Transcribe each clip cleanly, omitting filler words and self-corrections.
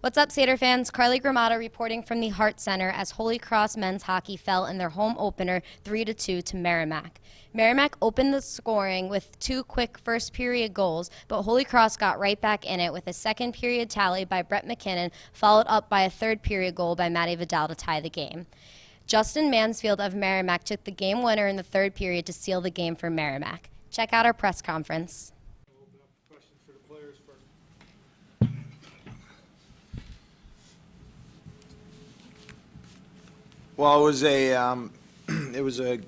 What's up, Satyr fans? Carly Gramado reporting from the Hart Center as Holy Cross men's hockey fell in their home opener 3-2 to Merrimack. Merrimack opened the scoring with 2 quick first-period goals, but Holy Cross got right back in it with a second-period tally by Brett McKinnon, followed up by a third-period goal by Matty Vidal to tie the game. Justin Mansfield of Merrimack took the game winner in the third period to seal the game for Merrimack. Check out our press conference. Well, it was a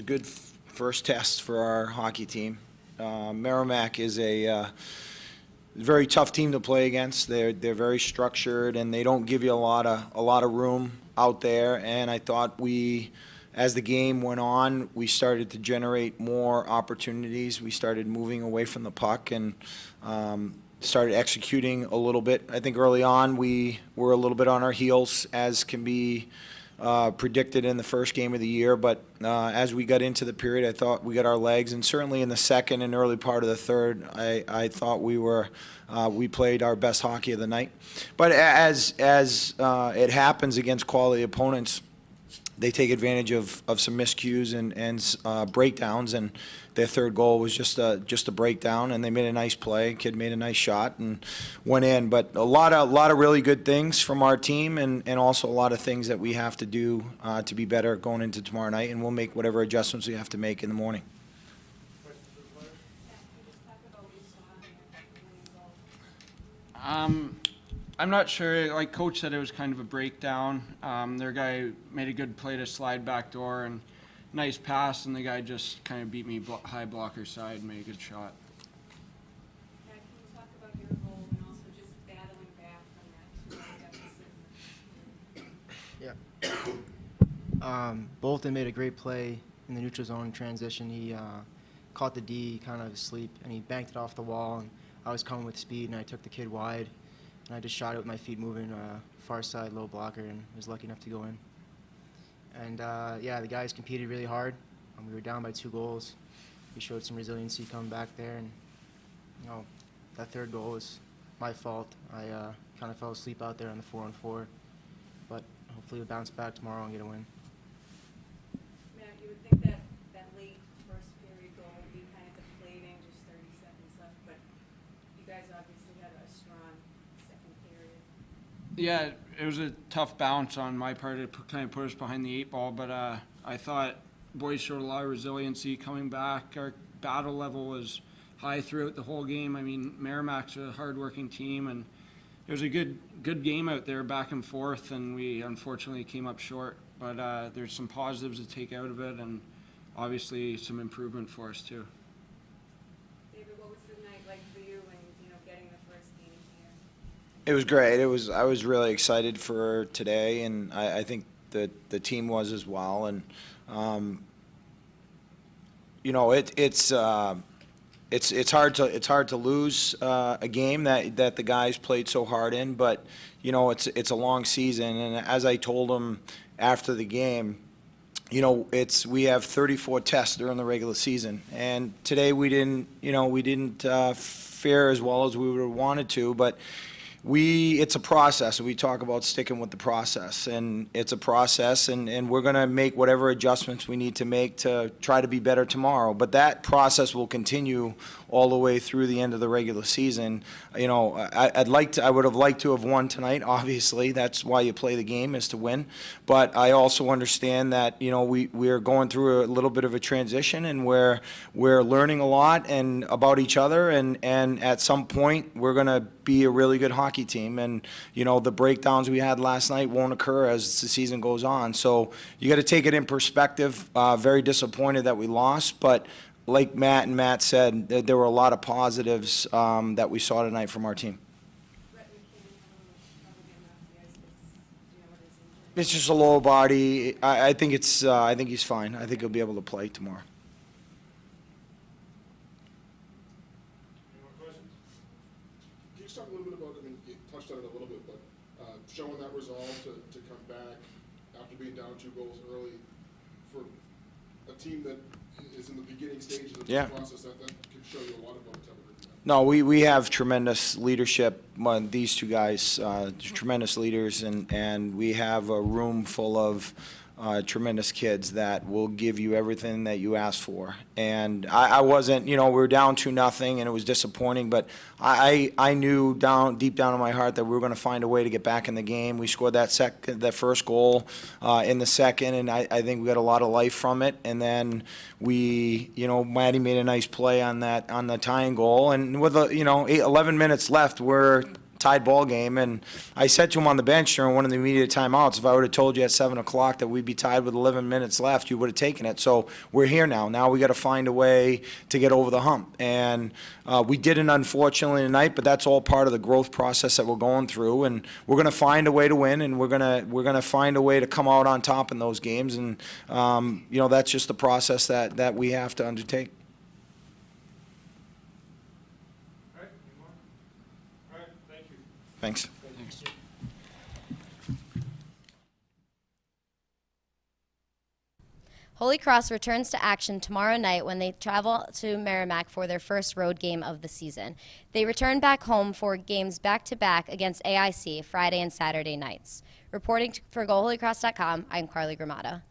good first test for our hockey team. Merrimack is a very tough team to play against. They're very structured and they don't give you a lot of room out there. And I thought as the game went on, we started to generate more opportunities. We started moving away from the puck and started executing a little bit. I think early on we were a little bit on our heels, as can be predicted in the first game of the year. But as we got into the period, I thought we got our legs, and certainly in the second and early part of the third, I thought we played our best hockey of the night. But as it happens against quality opponents, they take advantage of some miscues and breakdowns, and their third goal was just a breakdown, and they made a nice play. Kid made a nice shot and went in. But a lot of really good things from our team, and also a lot of things that we have to do to be better going into tomorrow night, and we'll make whatever adjustments we have to make in the morning. I'm not sure. Like Coach said, it was kind of a breakdown. Their guy made a good play to slide back door and nice pass, and the guy just kind of beat me high blocker side and made a good shot. Can you talk about your goal and also just battling back from that deficit? Yeah. Bolton made a great play in the neutral zone transition. He caught the D kind of asleep, and he banked it off the wall, and I was coming with speed, and I took the kid wide. And I just shot it with my feet moving far side low blocker and was lucky enough to go in. And yeah, the guys competed really hard. We were down by 2 goals. We showed some resiliency coming back there, and that third goal was my fault. I kind of fell asleep out there on the 4-on-4, but hopefully we'll bounce back tomorrow and get a win. Matt, you would think that late first period goal would be kind of deflating, just 30 seconds left, but you guys obviously had a strong second period. Yeah, it was a tough bounce on my part. It kind of put us behind the 8 ball, but I thought boys showed a lot of resiliency coming back. Our battle level was high throughout the whole game. I mean, Merrimack's a hard-working team, and it was a good game out there, back and forth, and we unfortunately came up short. But there's some positives to take out of it, and obviously some improvement for us too. David, what was the night like for you and getting the first game here? It was great. I was really excited for today, and I think that the team was as well. And it's hard to lose a game that the guys played so hard in, but it's a long season. And as I told them after the game, we have 34 tests during the regular season, and today we didn't fare as well as we would have wanted to, but it's a process. We talk about sticking with the process, and it's a process, and we're going to make whatever adjustments we need to make to try to be better tomorrow. But that process will continue all the way through the end of the regular season. I would have liked to have won tonight. Obviously, that's why you play the game, is to win. But I also understand that we're going through a little bit of a transition, and we're learning a lot and about each other, and at some point we're going to be a really good hockey team, and the breakdowns we had last night won't occur as the season goes on. So you got to take it in perspective. Very disappointed that we lost, but like Matt said, there were a lot of positives that we saw tonight from our team. It's just a lower body. I think he's fine. I think he'll be able to play tomorrow. Talk a little bit about, you touched on it a little bit, but showing that resolve to come back after being down 2 goals early for a team that is in the beginning stages of the process, that can show you a lot about No, we have tremendous leadership. These two guys, tremendous leaders, and we have a room full of tremendous kids that will give you everything that you ask for. And I wasn't, we were down 2-0, and it was disappointing, but I knew deep down in my heart that we were going to find a way to get back in the game. We scored that first goal in the second, and I think we got a lot of life from it. And then Maddie made a nice play on the tying goal, and with 11 minutes left, we're tied ball game, and I said to him on the bench during one of the immediate timeouts, if I would have told you at 7 o'clock that we'd be tied with 11 minutes left, you would have taken it. So we're here now. Now we got to find a way to get over the hump, and we didn't, unfortunately, tonight, but that's all part of the growth process that we're going through, and we're going to find a way to win, and we're going to find a way to come out on top in those games, and that's just the process that we have to undertake. Thanks. Holy Cross returns to action tomorrow night when they travel to Merrimack for their first road game of the season. They return back home for games back-to-back against AIC Friday and Saturday nights. Reporting for GoHolyCross.com, I'm Carly Gramata.